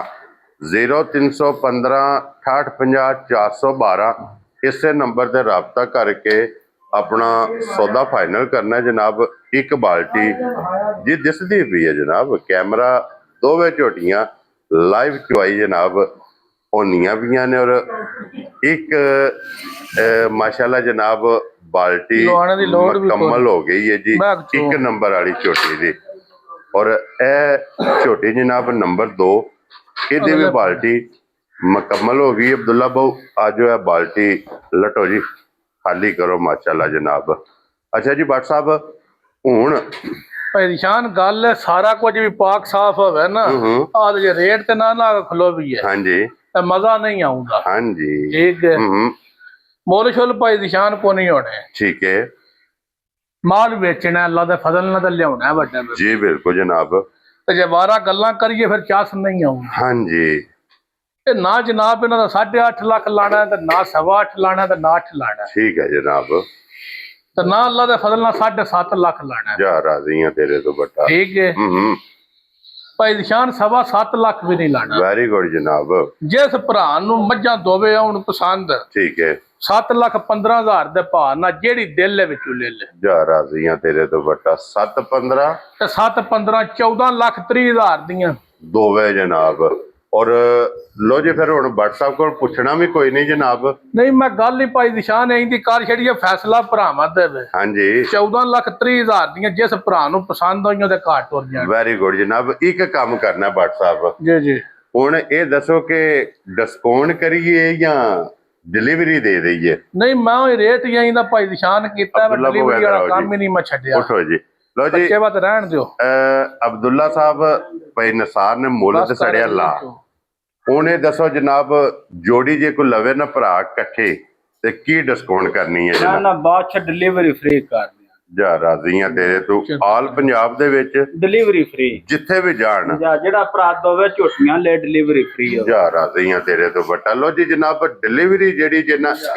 0315 6850 412। ਇਸੇ ਨੰਬਰ ਤੇ ਰਾਬਤਾ ਕਰਕੇ ਆਪਣਾ ਸੌਦਾ ਫਾਈਨਲ ਕਰਨਾ ਜਨਾਬ। ਇੱਕ ਬਾਲਟੀ ਜੀ ਦਿਸਦੀ ਵੀ ਹੈ ਜਨਾਬ, ਕੈਮਰਾ ਦੋਵੇਂ ਝੋਟੀਆਂ ਲਾਈਵ ਚੁਆਈ ਜਨਾਬ ਹੋਣੀਆਂ ਪਈਆਂ ਨੇ। ਔਰ ਇੱਕ ਮਾਸ਼ਾਅੱਲਾ ਜਨਾਬ ਬਾਲਟੀ ਮੁਕੰਮਲ ਹੋ ਗਈ ਹੈ ਜੀ 1 ਨੰਬਰ ਵਾਲੀ ਝੋਟੀ ਦੀ। ਔਰ ਇਹ ਝੋਟੀ ਜਨਾਬ ਨੰਬਰ 2 ਇਹਦੀ ਵੀ ਬਾਲਟੀ ਮੁਕੰਮਲ ਹੋ ਗਈ। ਅਬਦੁੱਲਾ ਬਾਊ ਆ ਜੋ ਹੈ ਬਾਲਟੀ ਲਟੋ ਜੀ ਖਾਲੀ ਕਰੋ ਮਾਸ਼ਾਅੱਲਾ ਜਨਾਬ। ਅੱਛਾ ਜੀ ਭੱਟ ਸਾਹਿਬ ਹੁਣ ਭਾਈ ਨਿਸ਼ਾਨ ਗੱਲ ਹੈ ਸਾਰਾ ਕੁਝ ਵੀ ਪਾਕ ਸਾਫ ਹੋਵੇ ਨਾ ਆਹ ਜੇ ਰੇਟ ਤੇ ਨਾ ਖਲੋ ਵੀ ਹੈ ਹਾਂਜੀ ਤੇ ਮਜ਼ਾ ਨਹੀਂ ਆਉਂਦਾ। ਹਾਂਜੀ ਠੀਕ ਹੈ, ਮੁੱਲ ਸ਼ੁੱਲ ਭਾਈ ਨਿਸ਼ਾਨ ਕੋ ਨਹੀਂ ਹੋਣੇ। ਠੀਕ ਹੈ, ਮਾਲ ਵੇਚਣਾ ਅੱਲਾ ਦੇ ਫਜ਼ਲ ਨਾਲ ਤਾਂ ਲਿਆਉਣਾ ਵੱਡੇ ਜੀ ਬਿਲਕੁਲ ਜਨਾਬ। ਤੇ ਜੇ 12 ਗੱਲਾਂ ਕਰੀਏ ਫਿਰ ਚਾਸ ਨਹੀਂ ਆਉਂਦਾ। ਹਾਂਜੀ ਇਹ ਨਾ ਜਨਾਬ ਇਹਨਾਂ ਦਾ 8.5 ਲੱਖ ਲਾਣਾ ਤੇ ਨਾ 8.5 ਲਾਣਾ ਤੇ ਨਾ 8 ਲਾਣਾ। ਠੀਕ ਹੈ ਜਨਾਬ। ਤੇ ਨਾ ਅੱਲਾ ਦੇ ਫਜ਼ਲ ਨਾਲ 7.5 ਲੱਖ ਲਾਣਾ। ਜਾ ਰਾਜ਼ੀ ਹਾਂ ਤੇਰੇ ਤੋਂ ਬਟਾ। ਠੀਕ ਹੈ ਭਾਈ ਨਿਸ਼ਾਨ 7.5 ਲੱਖ ਵੀ ਨਹੀਂ ਲਾਣਾ। ਵੈਰੀ ਗੁੱਡ ਜਨਾਬ। ਜਿਸ ਭਰਾ ਨੂੰ ਮੱਝਾਂ ਦੋਵੇ ਆਉਣ ਪਸੰਦ ਠੀਕ ਹੈ 7,15,000 ਦੇ ਭਾਅ ਨਾਲ ਜਿਹੜੀ ਦਿਲ ਦੇ ਵਿੱਚੋਂ ਲੈ ਲੈ। ਜਾ ਰਾਜ਼ੀ ਹਾਂ ਤੇਰੇ ਤੋਂ ਬਟਾ। 7-15 ਤੇ 7-15 14,30,000 ਦੀਆਂ ਦੋਵੇਂ ਜਨਾਬ। ਔਰ ਲੋ ਜੀ ਫਿਰ ਹੁਣ ਭੱਟ ਸਾਹਿਬ ਕੋਲ ਪੁੱਛਣਾ ਵੀ ਕੋਈ ਨਹੀਂ ਜਨਾਬ। ਨਹੀਂ ਮੈਂ ਗੱਲ ਹੀ ਭਾਈ ਨਿਸ਼ਾਨ ਐਂ ਦੀ ਕਰ ਛੜੀ ਫੈਸਲਾ ਭਰਾਵਾਂ ਦੇ ਵੇ। ਹਾਂਜੀ 14,30,000 ਦੀਆਂ ਜਿਸ ਭਰਾ ਨੂੰ ਪਸੰਦ ਆਈਆਂ ਤੇ ਘਾਟ ਤੁਰ ਜਾਣ। ਵੈਰੀ ਗੁੱਡ ਜਨਾਬ। ਇੱਕ ਕੰਮ ਕਰਨਾ ਭੱਟ ਸਾਹਿਬ, ਜੀ ਜੀ ਹੁਣ ਇਹ ਦੱਸੋ ਕਿ ਡਿਸਕਾਊਂਟ ਕਰੀਏ ਜਾਂ ਡਿਲੀਵਰੀ ਦੇ ਦਈਏ? ਨਹੀਂ ਮੈਂ ਉਹ ਰੇਟ ਹੀ ਦਾ ਭਾਈ ਨਿਸ਼ਾਨ ਕੀਤਾ, ਡਿਲੀਵਰੀ ਵਾਲਾ ਕੰਮ ਹੀ ਨਹੀਂ ਮੈਂ ਛੱਡਿਆ। ਉਠੋ ਜੀ। ਲੋ ਜੀ ਬੱਚੇ ਬਾਤ ਰਹਿਣ ਦਿਓ। ਅਬਦੁੱਲਾ ਸਾਹਿਬ ਭਾਈ ਨਸਾਰ ਨੇ ਮੁੱਲ ਤੇ ਸੜਿਆ ਲਾ। ਹੁਣ ਇਹ ਦੱਸੋ ਜਨਾਬ, ਜੋੜੀ ਜੇ ਕੋਈ ਲਵੇ ਨਾ ਭਰਾ ਇਕੱਠੇ ਤੇ ਕੀ ਡਿਸਕਾਊਂਟ ਕਰਨੀ ਹੈ ਜਨਾਬ? ਨਾ ਬਾਅਦ ਚ ਡਿਲੀਵਰੀ ਫ੍ਰੀ ਕਰ ਦਿਆਂ। ਜਾ ਰਾਜ਼ੀਆਂ ਤੇਰੇ ਤੂੰ। ਆਲ ਪੰਜਾਬ ਦੇ ਵਿੱਚ ਡਿਲੀਵਰੀ ਫ੍ਰੀ ਜਿੱਥੇ ਵੀ ਜਾਣ, ਜਿਹੜਾ ਭਰਾ ਦੋਵੇ ਝੋਟੀਆਂ ਲੈ ਡਿਲੀਵਰੀ ਫ੍ਰੀ ਹੋ। ਜਾ ਰਾਜ਼ੀਆਂ ਤੇਰੇ ਤੋਂ ਬਟਾ। ਲੋ ਜੀ ਜਨਾਬ, ਡਿਲੀਵਰੀ ਜਿਹੜੀ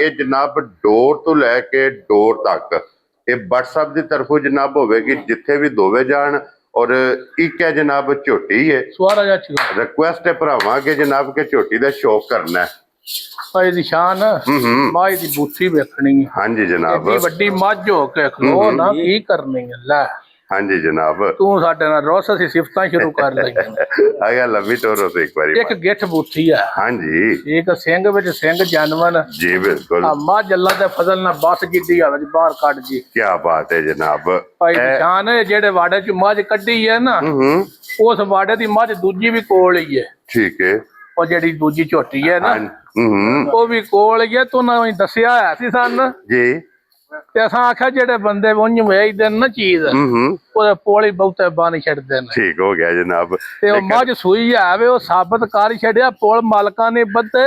ਇਹ ਜਨਾਬ ਡੋਰ ਤੋਂ ਲੈ ਕੇ ਡੋਰ ਤੱਕ ਇਹ WhatsApp ਦੀ ਤਰਫੋਂ ਜਨਾਬ ਹੋਵੇਗੀ, ਜਿੱਥੇ ਵੀ ਦੋਵੇਂ ਜਾਣ। ਔਰ ਇੱਕ ਹੈ ਜਨਾਬ ਝੋਟੀ ਹੈ। ਸਵਾਰਾ ਜਾ ਰਿਕੁਐਸਟ ਹੈ ਭਰਾਵਾਂ ਕਿ ਜਨਾਬ ਕੇ ਝੋਟੀ ਦਾ ਸ਼ੌਕ ਕਰਨਾ ਹੈ। ਭਾਈ ਨਿਸ਼ਾਨ ਮਾਈ ਦੀ ਬੂਥੀ ਵੇਖਣੀ ਹੈ। ਹਾਂਜੀ ਜਨਾਬ। ਏਡੀ ਵੱਡੀ ਮੱਝ ਹੋ ਕੇ ਖਲੋ ਨਾ ਕੀ ਕਰਨੀ ਹੈ ਲੈ। ਹਾਂਜੀ ਜਨਾਬ। ਤੂੰ ਸਾਡੇ ਨਾਲ ਰੋਸ ਅਸੀਂ ਸਿਫਤਾਂ ਸ਼ੁਰੂ ਕਰ ਲਈਆਂ। ਆ ਗਿਆ ਲੰਬੀ ਟੋਰੋ ਤੇ ਇੱਕ ਵਾਰੀ। ਇੱਕ ਗਿੱਠ ਬੂਥੀ ਹੈ। ਹਾਂਜੀ ਇੱਕ ਸਿੰਘ ਵਿੱਚ ਸਿੰਘ ਜਾਨਵਰ ਜੀ ਬਿਲਕੁਲ। ਆ ਮੱਝ ਅੱਲਾ ਦੇ ਫਜ਼ਲ ਨਾਲ ਬਸ ਜਿੱਡੀ ਆਵੇ ਬਾਹਰ ਕੱਢ ਜੀ। ਕੀ ਬਾਤ ਹੈ ਜਨਾਬ। ਭਾਈ ਨਿਸ਼ਾਨ ਜਿਹੜੇ ਵਾੜੇ ਚ ਮੱਝ ਕੱਢੀ ਹੈ ਨਾ, ਉਸ ਵਾੜੇ ਦੀ ਮੱਝ ਦੂਜੀ ਵੀ ਕੋਲ ਹੀ ਹੈ। ਠੀਕ ਹੈ। ਉਹ ਜਿਹੜੀ ਦੂਜੀ ਝੋਟੀ ਹੈ ਨਾ, ਉਹ ਵੀ ਕੋਲ ਹੀ ਹੈ। ਤੂੰ ਨਾ ਦੱਸਿਆ ਹੋਇਆ ਸੀ ਸਾਨੂੰ ਜੀ, ਤੇ ਅਸਾਂ ਆਖਿਆ ਜਿਹੜੇ ਬੰਦੇ ਉਂਝ ਵੇਚਦੇ ਨੇ ਨਾ ਚੀਜ਼, ਉਹਦੇ ਪੋਲੀ ਬਹੁਤੇ ਬੰਨ ਛੱਡਦੇ ਨੇ। ਠੀਕ ਹੋ ਗਿਆ ਜਨਾਬ। ਤੇ ਉਹ ਮੱਝ ਸੂਈ ਆਵੇ ਉਹ ਸਾਬਤ ਕਰ ਛੱਡਿਆ, ਪੁਲ ਮਾਲਕਾਂ ਨੇ ਬੱਤੇ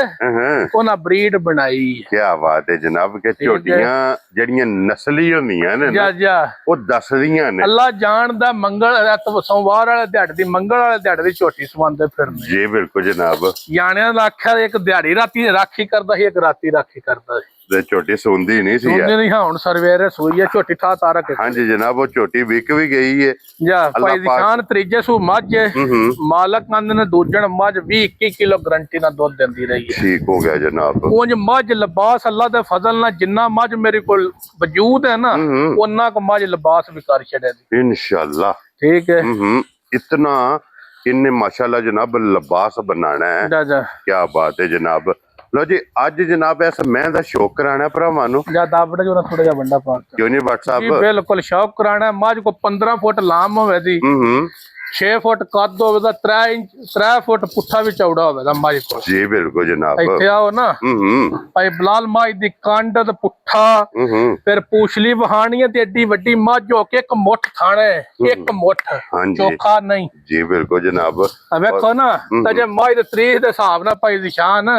ਉਹਨਾਂ ਬਰੀਡ ਬਣਾਈ। ਕੀ ਬਾਤ ਹੈ ਜਨਾਬ ਕਿ ਝੋਟੀਆਂ ਜਿਹੜੀਆਂ ਨਸਲੀ ਹੁੰਦੀਆਂ ਨੇ ਜਾ ਜਾ ਉਹ ਦੱਸਦੀਆਂ ਨੇ। ਅੱਲਾ ਜਾਣਦਾ ਮੰਗਲ ਸੋਮਵਾਰ ਵਾਲੇ ਦਿਹਾੜੇ ਦੀ, ਮੰਗਲ ਵਾਲੇ ਦਿਹਾੜੇ ਦੀ ਝੋਟੀ ਸਵਾਉਂਦੇ ਫਿਰਨੇ। ਜੀ ਬਿਲਕੁਲ ਜਨਾਬ। ਯਾਨਿਆਂ ਦਾ ਆਖਿਆ ਇੱਕ ਦਿਹਾੜੀ ਰਾਤੀ ਰਾਖੀ ਕਰਦਾ ਸੀ, ਇੱਕ ਰਾਤੀ ਰਾਖੀ ਕਰਦਾ ਸੀ। ਤੇ ਝੋਟੀ ਸੁਣਦੀ ਨਹੀਂ ਸੀ। ਸੁਣਦੀ ਨਹੀਂ। ਹੁਣ ਸਰਵੇਰੇ ਸੂਈ ਹੈ ਝੋਟੀ ਠਾ ਤਾਰਾ ਕੇ। ਹਾਂਜੀ ਜਨਾਬ, ਉਹ ਝੋਟੀ ਵਿਕ ਵੀ ਗਈ ਹੈ। ਜਾ ਭਾਈ ਨਿਸ਼ਾਨ ਤੀਜੇ ਸੂ ਮੱਝ ਮਾਲਕ ਕਹਿੰਦੇ ਨੇ ਦੂਜਣ ਮੱਝ 20-21 ਕਿਲੋ ਗਰੰਟੀ ਨਾਲ ਦੁੱਧ ਦਿੰਦੀ ਰਹੀ ਹੈ। ਠੀਕ ਹੋ ਗਿਆ ਜਨਾਬ। ਉਂਝ ਮੱਝ ਲਿਬਾਸ ਅੱਲਾ ਦੇ ਫਜ਼ਲ ਨਾਲ ਜਿੰਨਾ ਮੱਝ ਮੇਰੇ ਕੋਲ ਵਜੂਦ ਹੈ ਨਾ, ਉਹਨਾਂ ਕੋ ਮੱਝ ਲਿਬਾਸ ਵੀ ਕਰ ਛੱਡੇ ਦੀ इंशाल्लाह। ठीक है। इतना इनने माशाल्लाह जनाब लिबास बनाना है। जा जा क्या बात है जनाब। लो जी अज जनाब ऐसा मैं दा शौक कराना है भरावां नूं। जा दाबड़े जो ना थोड़ा जा बंदा पाक क्यों नहीं WhatsApp बिल्कुल शौक कराना है। मझ को 15 फुट लाम होवे दी, 6 फुट कद होवे दा, 3 फुट पुट्ठा भी चौड़ा होवे दा मझ को। जी बिल्कुल जनाब। इत्थे आओ ना भाई बिलाल मझ दी कांड ते पुट्ठा फिर पूछली वहानी है ते एडी वड्डी मझ हो के एक मुठ थाने, एक मुठ चोखा नहीं। जी बिल्कुल जनाब। वेखो ना ते जे मझ दे तरीक दे हिसाब नाल भाई निशान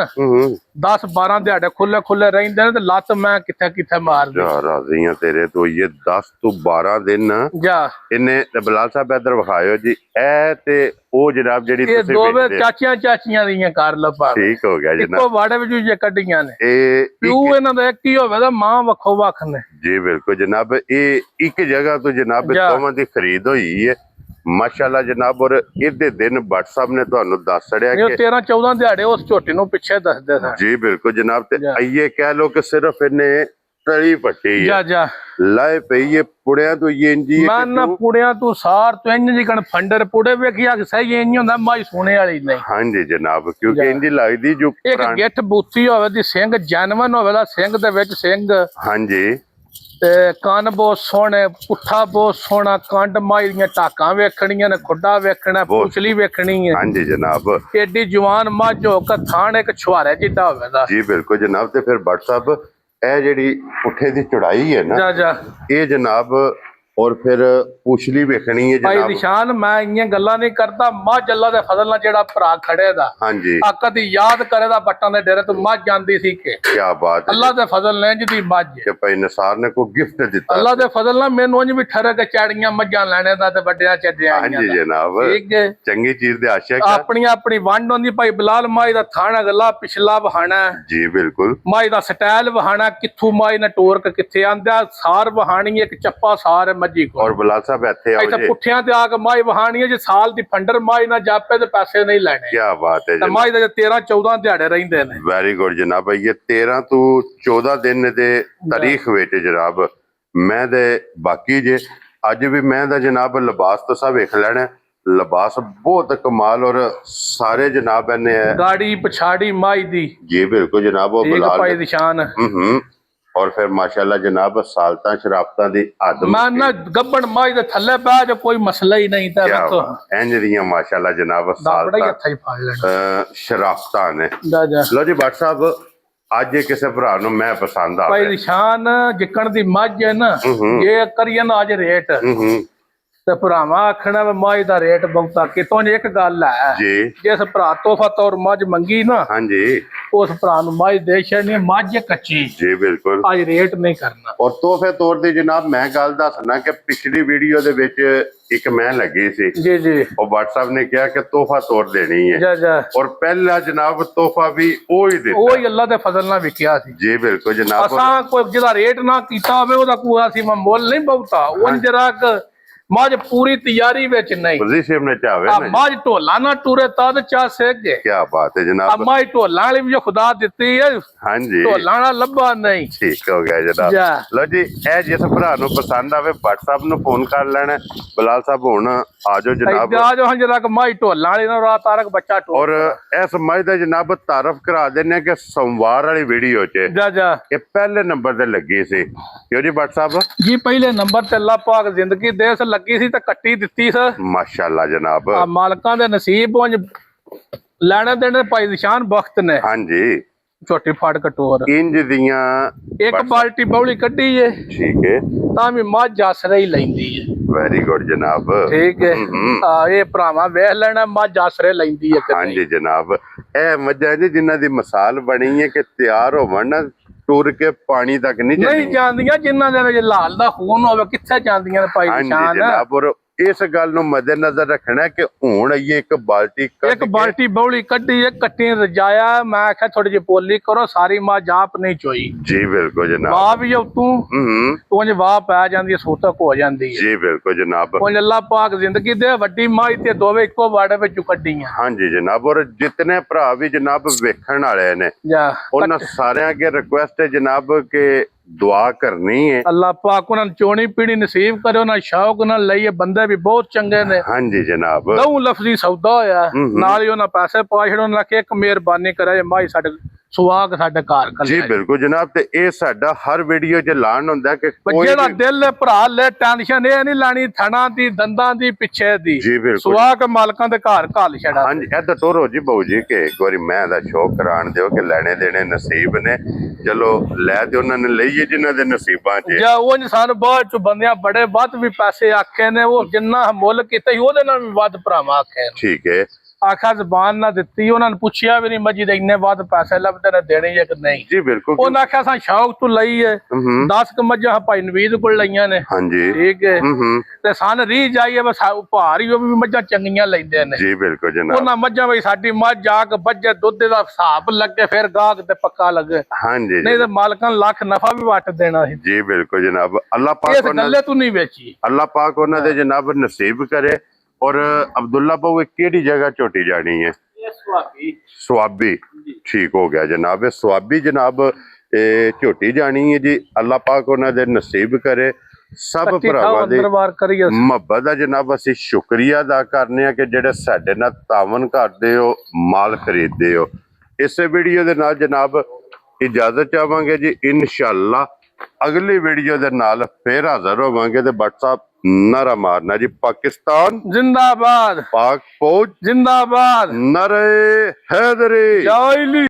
10-12 दिहाड़े खुले खुले रहिंदे ने ते लत मैं किथे किथे मार दी। जा राज़ियां तेरे तो ये 10 तो 12 दिन जा इन्ने बिलाल साहब इधर विखायो जी। ए ते ओ जनाब जेडी ये दोवे चाचियां चाचियां ਦੀਆਂ ਕਰ ਲਪਾ। ठीक हो गया जनाब। ਇੱਕੋ ਵਾੜੇ ਵਿੱਚ ਜੇ ਕੱਢੀਆਂ ਨੇ। ए ਪਿਓ ਇਹਨਾਂ ਦਾ ਇੱਕ ਹੀ ਹੋਵੇ ਤਾਂ ਮਾਂ ਵੱਖੋ ਵੱਖ ਨੇ। जी बिल्कुल जनाब। ਇਹ ਇੱਕ ਜਗ੍ਹਾ ਤੋਂ ਜਨਾਬ ਦੋਵਾਂ ਦੀ ਖਰੀਦ ਹੋਈ ਹੈ ਮਾਸ਼ਾਅੱਲਾ ਜਨਾਬ। ਔਰ ਇਹਦੇ ਦਿਨ WhatsApp ਨੇ ਤੁਹਾਨੂੰ ਦੱਸ ਛੜਿਆ ਕਿ 13-14 ਦਿਹਾੜੇ ਉਸ ਝੋਟੀ ਨੂੰ ਪਿੱਛੇ ਦੱਸਦੇ ਸਨ। ਜੀ ਬਿਲਕੁਲ ਜਨਾਬ। ਤੇ ਆਈਏ ਕਹਿ ਲੋ ਕਿ ਸਿਰਫ ਇਹਨੇ ਤਲੀ ਪੱਟੀ ਹੈ। ਜਾ ਜਾ ਲਾਏ ਪਈ ਹੈ ਪੁੜਿਆਂ ਤੋਂ ਇਹ ਇੰਜੀ ਮੈਂ ਨਾ ਪੁੜਿਆਂ ਤੋਂ ਸਾਰ ਤੋਂ ਇੰਜ ਜੀ ਕਣ ਫੰਡਰ ਪੁੜੇ ਵੇਖਿਆ ਕਿ ਸਹੀ ਇੰਜ ਹੁੰਦਾ ਮਾਈ ਸੋਨੇ ਵਾਲੀ ਨਹੀਂ। ਹਾਂਜੀ ਜਨਾਬ, ਕਿਉਂਕਿ ਇੰਜੀ ਲੱਗਦੀ ਜੋ ਇੱਕ ਗਿੱਠ ਬੂਥੀ ਹੋਵੇ ਦੀ, ਸਿੰਘ ਜਨਮਨ ਹੋਵੇ ਦਾ, ਸਿੰਘ ਦੇ ਵਿੱਚ ਸਿੰਘ। ਹਾਂਜੀ ਤੇ ਕੰਨ ਬਹੁਤ ਸੋਹਣੇ, ਪੁੱਠਾ ਬਹੁਤ ਸੋਹਣਾ, ਕੰਡ ਮਾਈ ਦੀਆਂ ਟਾਕਾਂ ਵੇਖਣੀਆਂ ਨੇ, ਖੁੱਡਾ ਵੇਖਣਾ, ਪੁਛਲੀ ਵੇਖਣੀ ਹੈ। ਹਾਂਜੀ ਜਨਾਬ। ਏਡੀ ਜਵਾਨ ਮੱਝ ਹੋ ਕੇ ਥਾਣ ਇੱਕ ਛੁਹਾਰੇ ਜਿੱਡਾ ਹੋਵੇ ਦਾ। ਜੀ ਬਿਲਕੁਲ ਜਨਾਬ। ਤੇ ਫਿਰ WhatsApp ਇਹ ਜਿਹੜੀ ਪੁੱਠੇ ਦੀ ਚੜਾਈ ਹੈ ਨਾ, ਜਾ ਜਾ ਇਹ ਜਨਾਬ ਔਰ ਫਿਰ ਪੁਛਲੀ ਵੇਖਣੀ ਹੈ ਭਾਈ ਜਨਾਬ। ਨਿਸ਼ਾਨ ਮੈਂ ਇੰਨੀਆਂ ਗੱਲਾਂ ਨਹੀਂ ਕਰਦਾ। ਮੱਝ ਅੱਲਾ ਦੇ ਫਜ਼ਲ ਨਾਲ ਜਿਹੜਾ ਭਰਾ ਖੜੇ ਦਾ ਹਾਂਜੀ ਆਕਤ ਦੀ ਯਾਦ ਕਰੇ ਦਾ, ਬੱਟਾਂ ਦੇ ਡੇਰੇ ਤੋਂ ਮੱਝ ਜਾਂਦੀ ਸੀ ਕਿ ਕੀ ਬਾਤ ਹੈ। ਅੱਲਾ ਦੇ ਫਜ਼ਲ ਨੇ ਜਿਹਦੀ ਮੱਝ ਕਿ ਭਾਈ ਨਸਾਰ ਨੇ ਕੋਈ ਗਿਫਟ ਦਿੱਤਾ। ਅੱਲਾ ਦੇ ਫਜ਼ਲ ਨਾਲ ਮੈਨੂੰ ਉਂਝ ਵੀ ਠਰਕ ਕੇ ਚਾੜੀਆਂ ਮੱਝਾਂ ਲੈਣੇ ਦਾ ਤੇ ਵੱਡਿਆਂ ਚੱਡਿਆਂ ਆਈਆਂ ਹਾਂਜੀ ਜਨਾਬ। ਠੀਕ ਹੈ। ਚੰਗੀ ਚੀਜ਼ ਦੇ ਆਸ਼ਿਕ ਆਪਣੀ ਆਪਣੀ ਵੰਡ ਹੁੰਦੀ। ਭਾਈ ਬਿਲਾਲ ਮਾਈ ਦਾ ਥਾਣਾ ਗੱਲਾ ਪਿਛਲਾ ਵਹਾਣਾ। ਜੀ ਬਿਲਕੁਲ। ਮਾਈ ਦਾ ਸਟਾਈਲ ਵਹਾਣਾ, ਕਿੱਥੋਂ ਮਾਈ ਨੇ ਟੋਰਕ ਕਿੱਥੇ ਆਂਦਾ, ਸਾਰ ਵਹਾਣੀ ਇੱਕ ਚੱਪਾ ਸਾਰ ਹੈ ਮੱਝੀ ਕੋਲ। ਔਰ ਬਿਲਾਲ ਸਾਹਿਬ ਇੱਥੇ ਆਓ ਇੱਥੇ ਜੀ। ਪੁੱਠਿਆਂ ਤੇ ਆ ਕੇ ਮਾਈ ਵਹਾਣੀ ਹੈ ਜੇ ਸਾਲ ਦੀ ਫੰਡਰ ਮਾਈ ਨਾ ਜਾਪੇ ਤੇ ਪੈਸੇ ਨਹੀਂ ਲੈਣੇ। ਕੀ ਬਾਤ ਹੈ ਤੇ ਜਨਾਬ। ਮਾਈ ਦੇ 13-14 ਦਿਹਾੜੇ ਰਹਿੰਦੇ ਨੇ। ਵੈਰੀ ਗੁੱਡ ਜਨਾਬ। ਇਹ 13 ਤੋਂ 14 ਦਿਨ ਦੇ ਤਾਰੀਖ ਵਿੱਚ ਜਨਾਬ ਮੈਂ ਦੇ ਬਾਕੀ ਜੇ ਅੱਜ ਵੀ ਮੈਂ ਦਾ ਜਨਾਬ ਲਿਬਾਸ ਤਾਂ ਸਭ ਵੇਖ ਲੈਣਾ। ਲਿਬਾਸ ਬਹੁਤ ਕਮਾਲ ਔਰ ਸਾਰੇ ਜਨਾਬ ਇਹਨੇ ਗਾੜੀ ਪਛਾੜੀ ਮਾਈ ਦੀ ਜੀ ਬਿਲਕੁਲ ਜਨਾਬ ਉਹ ਠੀਕ ਬਲਾਲ ਪਾਈ ਦੀ ਸ਼ਾਨ ਔਰ ਫਿਰ ਮਾਸ਼ਾਅੱਲਾ ਜਨਾਬ ਸਾਲਤਾਂ ਸ਼ਰਾਬਤਾਂ ਦੀ ਆਦਮ ਮੈਂ ਨਾ ਗੱਬਣ ਮਾਈ ਦੇ ਥੱਲੇ ਬਹਿ ਜਾ ਕੋਈ ਮਸਲਾ ਹੀ ਨਹੀਂ ਤਾਂ ਇੰਜ ਦੀਆਂ ਮਾਸ਼ਾਅੱਲਾ ਜਨਾਬ ਬੜਾ ਹੀ ਸਾਲਤਾਂ ਹੱਥਾਂ ਹੀ ਫੜ ਲੈਣਾ ਸ਼ਰਾਬਤਾਂ ਨੇ ਜਾ ਜਾ ਲੋ ਜੀ ਭੱਟ ਸਾਹਿਬ ਅੱਜ ਇਹ ਕਿਸੇ ਭਰਾ ਨੂੰ ਮੈਂ ਪਸੰਦ ਆ ਪਾਈ ਦੀ ਸ਼ਾਨ ਜਿੱਕਣ ਦੀ ਮੱਝ ਹੈ ਨਾ ਇਹ ਕਰੀਏ ਨਾ ਅੱਜ ਰੇਟ ਤੇ ਭਰਾਵਾ ਆਖਣਾ ਵੀ ਮੱਝ ਦਾ ਰੇਟ ਬਹੁਤਾ ਕਿਤੋਂ ਇੱਕ ਗੱਲ ਹੈ ਜੀ ਜਿਸ ਭਰਾ ਤੋਹਫਾ ਤੌਰ ਮੱਝ ਮੰਗੀ ਨਾ ਹਾਂਜੀ ਉਸ ਭਰਾ ਨੂੰ ਮੱਝ ਦੇ ਛੜਨੀ ਮੱਝ ਕੱਚੀ ਜੀ ਬਿਲਕੁਲ ਅੱਜ ਰੇਟ ਨਹੀਂ ਕਰਨਾ ਔਰ ਤੋਹਫੇ ਤੌਰ ਦੀ ਜਨਾਬ ਮੈਂ ਗੱਲ ਦੱਸਣਾ ਕਿ ਪਿਛਲੀ ਵੀਡੀਓ ਦੇ ਵਿੱਚ ਇੱਕ ਮੈਂ ਲੱਗੀ ਸੀ ਜੀ ਜੀ ਉਹ WhatsApp ਨੇ ਕਿਹਾ ਕਿ ਤੋਹਫਾ ਤੌਰ ਦੇਣੀ ਹੈ ਜਾ ਜਾ ਔਰ ਪਹਿਲਾ ਜਨਾਬ ਤੋਹਫਾ ਵੀ ਉਹ ਹੀ ਦਿੱਤਾ ਉਹ ਹੀ ਅੱਲਾ ਦੇ ਫਜ਼ਲ ਨਾਲ ਵਿਕਿਆ ਸੀ ਜੀ ਬਿਲਕੁਲ ਜਨਾਬ ਅਸਾਂ ਕੋਈ ਜਿਹਦਾ ਰੇਟ ਨਾ ਕੀਤਾ ਹੋਵੇ ਉਹਦਾ ਕੋਈ ਅਸੀਂ ਮੁੱਲ ਨਹੀਂ ਬਹੁਤਾ ਉਹ ਜਰਾ ਮੱਝ ਪੂਰੀ ਤਿਆਰੀ ਵਿੱਚ ਨਹੀਂ ਪੋਜੀਸ਼ਨ ਨੇ ਚਾਵੇ ਆ ਨਾ ਮੱਝ ਢੋਲਾ ਨਾ ਟੁਰੇ ਤਦ ਚਾ ਸੇਗੇ ਕੀ ਬਾਤ ਹੈ ਆ ਜਨਾਬ ਮੱਝ ਢੋਲਾ ਵਾਲੀ ਵੀ ਜੋ ਖੁਦਾ ਦਿੱਤੀ ਹੈ ਹਾਂਜੀ ਢੋਲਾ ਵਾਲਾ ਲੱਭਾ ਨਹੀਂ ਠੀਕ ਹੋ ਗਿਆ ਜਨਾਬ ਜਾ। ਲੋ ਜੀ ਇਹ ਜਿਸ ਭਰਾ ਨੂੰ ਪਸੰਦ ਆਵੇ WhatsApp ਨੂੰ ਫੋਨ ਕਰ ਲੈਣਾ ਬਲਾਲ ਸਾਹਿਬ ਹੁਣ ਆਜੋ ਜਨਾਬ ਆ ਜੋ ਹਾਂ ਜਰਾ ਮੱਝ ਢੋਲਾ ਵਾਲੀ ਨੂੰ ਰਾਤ ਤਾਰਕ ਬੱਚਾ ਢੋਲ ਔਰ ਇਸ ਮੱਝ ਦਾ ਜਨਾਬ ਤਾਰਫ ਕਰਾ ਦਿੰਨੇ ਕਿ ਸੋਮਵਾਰ ਵਾਲੀ ਵੀਡੀਓ 'ਚ ਜਾ ਜਾ ਇਹ ਪਹਿਲੇ ਨੰਬਰ ਤੇ ਲੱਗੀ ਸੀ ਕਿਉਂ ਜੀ ਭੱਟ ਸਾਹਿਬ ਜੀ ਪਹਿਲੇ ਨੰਬਰ ਤੇ ਅੱਲਾ ਪਾਕ ਜ਼ਿੰਦਗੀ ਦੇ ਸ ਲੱਗੀ ਸੀ ਤੇ ਕੱਟੀ ਦਿੱਤੀ ਸ ਮਾਸ਼ਾਅੱਲਾ ਜਨਾਬ ਆ ਮਾਲਕਾਂ ਦੇ ਨਸੀਬ ਉਂਝ ਲੈਣੇ ਦੇਣੇ ਭਾਈ ਨਿਸ਼ਾਨ ਬਖਤ ਨੇ ਹਾਂਜੀ ਛੋਟੀ ਫੜ ਕਟੋਰ ਇੰਜ ਦੀਆਂ ਇੱਕ ਬਾਲਟੀ ਬੌਲੀ ਕੱਢੀ ਏ ਠੀਕ ਹੈ ਤਾਂ ਵੀ ਮੱਝ ਆਸਰੇ ਹੀ ਲੈਂਦੀ ਏ ਵੈਰੀ ਗੁੱਡ ਜਨਾਬ ਠੀਕ ਹੈ ਆ ਇਹ ਭਰਾਵਾਂ ਵੇਖ ਲੈਣਾ ਮੱਝ ਆਸਰੇ ਲੈਂਦੀ ਏ ਕਿ ਨਹੀਂ ਹਾਂਜੀ ਜਨਾਬ ਇਹ ਮੱਝਾਂ ਜੀ ਜਿਨ੍ਹਾਂ ਦੀ ਮਿਸਾਲ ਬਣੀ ਹੈ ਕਿ ਤਿਆਰ ਹੋਵਣ ਨਾ ਟੁਰ ਕੇ ਪਾਣੀ ਤੱਕ ਨਹੀਂ ਨਹੀਂ ਜਾਂਦੀਆਂ ਜਿਨ੍ਹਾਂ ਦੇ ਵਿੱਚ ਲਾਲ ਦਾ ਖੂਨ ਹੋਵੇ ਕਿੱਥੇ ਜਾਂਦੀਆਂ ਨੇ ਭਾਈ ਹਾਂਜੀ ਨਿਸ਼ਾਨ ਜਨਾਬ ਔਰ ਇਸ ਗੱਲ ਨੂੰ ਮੱਦੇਨਜ਼ਰ ਰੱਖਣਾ ਕਿ ਹੁਣ ਆਈਏ ਇੱਕ ਬਾਲਟੀ ਕੱਢ ਇੱਕ ਕੇ ਬਾਲਟੀ ਬੌਲੀ ਕੱਢੀ ਏ ਕੱਟੀ ਰਜਾਇਆ ਮੈਂ ਆਖਿਆ ਥੋੜੀ ਜਿਹੀ ਪੋਲੀ ਕਰੋ ਸਾਰੀ ਮੱਝ ਆਪ ਨਹੀਂ ਚੋਈ ਜੀ ਬਿਲਕੁਲ ਜਨਾਬ ਵਾਹ ਵੀ ਜੋ ਤੂੰ ਉਂਝ ਵਾਹ ਪੈ ਜਾਂਦੀ ਹੈ ਸੂਤਕ ਹੋ ਜਾਂਦੀ ਹੈ ਜੀ ਬਿਲਕੁਲ ਜਨਾਬ ਉਂਝ ਅੱਲਾ ਪਾਕ ਜ਼ਿੰਦਗੀ ਦੇ ਵੱਡੀ ਮੱਝ ਤੇ ਦੋਵੇਂ ਇੱਕੋ ਵਾੜੇ ਵਿੱਚੋਂ ਕੱਢੀਆਂ ਹਾਂਜੀ ਜਨਾਬ ਔਰ ਜਿਤਨੇ ਭਰਾ ਵੀ ਜਨਾਬ ਵੇਖਣ ਵਾਲੇ ਨੇ ਜਾ ਉਹਨਾਂ ਸਾਰਿਆਂ ਅੱਗੇ ਰਿਕੁਐਸਟ ਹੈ ਜਨਾਬ ਕਿ ਦੁਆ ਕਰਨੀ ਹੈ ਅੱਲਾ ਪਾਕ ਉਹਨਾਂ ਨੂੰ ਚੋਣੀ ਪੀਣੀ ਨਸੀਬ ਕਰੇ ਉਹਨਾਂ ਸ਼ੌਕ ਨਾਲ ਲਈਏ ਬੰਦੇ ਵੀ ਬਹੁਤ ਚੰਗੇ ਨੇ ਹਾਂਜੀ ਜਨਾਬ ਲਹੂ ਲਫ਼ਜ਼ੀ ਸੌਦਾ ਹੋਇਆ ਨਾਲ ਹੀ ਉਹਨਾਂ ਪੈਸੇ ਪਾ ਛੜਨ ਉਹਨਾਂ ਕਿ ਇੱਕ ਮਿਹਰਬਾਨੀ ਕਰੇ ਮਾਈ ਸਾਡੇ ਸੁਹਾਗ ਸਾਡੇ ਘਰ ਕਰ ਜੀ ਬਿਲਕੁਲ ਜਨਾਬ ਤੇ ਇਹ ਸਾਡਾ ਹਰ ਵੀਡੀਓ 'ਚ ਐਲਾਨ ਹੁੰਦਾ ਕਿ ਕੋਈ ਜਿਹੜਾ ਦਿਲ ਹੈ ਭਰਾ ਲੈ ਟੈਨਸ਼ਨ ਇਹ ਨਹੀਂ ਲੈਣੀ ਥਣਾ ਦੀ ਦੰਦਾਂ ਦੀ ਪਿੱਛੇ ਦੀ ਜੀ ਬਿਲਕੁਲ ਸੁਹਾਗ ਮਾਲਕਾਂ ਦੇ ਘਰ ਘਾਲ ਛੜਾ ਹਾਂਜੀ ਇਹ ਟੋਰੋ ਜੀ ਬਾਊ ਜੀ ਕਿ ਇੱਕ ਵਾਰੀ ਮੈਂ ਦਾ ਸ਼ੌਕ ਕਰਾਣ ਦਿਓ ਕਿ ਲੈਣੇ ਦੇਣੇ ਨਸੀਬ ਨੇ ਚਲੋ ਲੈ ਤੇ ਉਹਨਾਂ ਨੇ ਲਈਏ ਜਿਨ੍ਹਾਂ ਦੇ ਨਸੀਬਾਂ 'ਚ ਜਾਂ ਉਹ ਇਨਸਾਨ ਬਾਅਦ ਚ ਬੰਦਿਆਂ ਬੜੇ ਵੱਧ ਵੀ ਪੈਸੇ ਆਖੇ ਨੇ ਉਹ ਜਿੰਨਾ ਮੁੱਲ ਕੀਤਾ ਸੀ ਉਹਦੇ ਨਾਲ ਵੀ ਵੱਧ ਭਰਾਵਾਂ ਆਖੇ ਨੇ ਠੀਕ ਹੈ ਆਖਾ ਜ਼ਬਾਨ ਨਾ ਦਿੱਤੀ ਉਹਨਾਂ ਨੇ ਪੁੱਛਿਆ ਵੀ ਨਹੀਂ ਮਸਜਿਦ ਇੰਨੇ ਵੱਧ ਪੈਸੇ ਲੱਭਦੇ ਨੇ ਦੇਣੇ ਜਾਂ ਕਿ ਨਹੀਂ ਜੀ ਬਿਲਕੁਲ ਉਹਨਾਂ ਆਖਿਆ ਸਾਂ ਸ਼ੌਕ ਤੋਂ ਲਈ ਹੈ 10 ਕ ਮੱਝਾਂ ਭਾਈ ਨਵੀਦ ਕੋਲ ਲਈਆਂ ਨੇ ਹਾਂਜੀ ਠੀਕ ਹੈ ਤੇ ਸਨ ਰੀ ਜਾਈਏ ਬਸ ਭਾਰ ਹੀ ਉਹ ਵੀ ਮੱਝਾਂ ਚੰਗੀਆਂ ਲੈਂਦੇ ਨੇ ਜੀ ਬਿਲਕੁਲ ਜਨਾਬ ਉਹਨਾਂ ਮੱਝਾਂ ਵੀ ਸਾਡੀ ਮੱਝ ਜਾ ਕੇ ਬੱਜੇ ਦੁੱਧ ਦਾ ਹਿਸਾਬ ਲੱਗੇ ਫਿਰ ਗਾਹਕ ਤੇ ਪੱਕਾ ਲੱਗੇ ਹਾਂਜੀ ਨਹੀਂ ਤੇ ਮਾਲਕਾਂ ਲੱਖ ਨਫਾ ਵੀ ਵਟ ਦੇਣਾ ਸੀ ਜੀ ਬਿਲਕੁਲ ਜਨਾਬ ਅੱਲਾਹ ਪਾਕ ਇਸ ਗੱਲੇ ਤੂੰ ਨਹੀਂ ਵੇਚੀ ਅੱਲਾਹ ਪਾਕ ਉਹਨਾਂ ਦੇ ਜਨਾਬ ਨਸੀਬ ਕਰੇ ਔਰ ਅਬਦੁੱਲਾ ਬਾਊ ਕਿਹੜੀ ਜਗ੍ਹਾ ਝੋਟੀ ਜਾਣੀ ਹੈ ਸੁਆਬੀ ਠੀਕ ਹੋ ਗਿਆ ਜਨਾਬ ਇਹ ਸੁਆਬੀ ਜਨਾਬ ਇਹ ਝੋਟੀ ਜਾਣੀ ਹੈ ਜੀ ਅੱਲਾਹ ਪਾਕ ਉਹਨਾਂ ਦੇ ਨਸੀਬ ਕਰੇ ਸਭ ਭਰਾਵਾਂ ਦੀ ਮੁਹੱਬਤ ਦਾ ਜਨਾਬ ਅਸੀਂ ਸ਼ੁਕਰੀਆ ਅਦਾ ਕਰਨੇ ਆ ਕਿ ਜਿਹੜੇ ਸਾਡੇ ਨਾਲ ਤਾਵਨ ਕਰਦੇ ਹੋ ਮਾਲ ਖਰੀਦਦੇ ਹੋ ਇਸੇ ਵੀਡੀਓ ਦੇ ਨਾਲ ਜਨਾਬ ਇਜਾਜ਼ਤ ਚਾਹਾਂਗੇ ਜੀ ਇਨਸ਼ਾਅੱਲਾ ਅਗਲੀ ਵੀਡੀਓ ਦੇ ਨਾਲ ਫੇਰ ਹਾਜ਼ਰ ਹੋਵਾਂਗੇ ਤੇ WhatsApp ਨਾਰਾ ਮਾਰਨਾ ਜੀ ਪਾਕਿਸਤਾਨ जिंदाबाद पाक फौज जिंदाबाद नारे हैदरी जाइली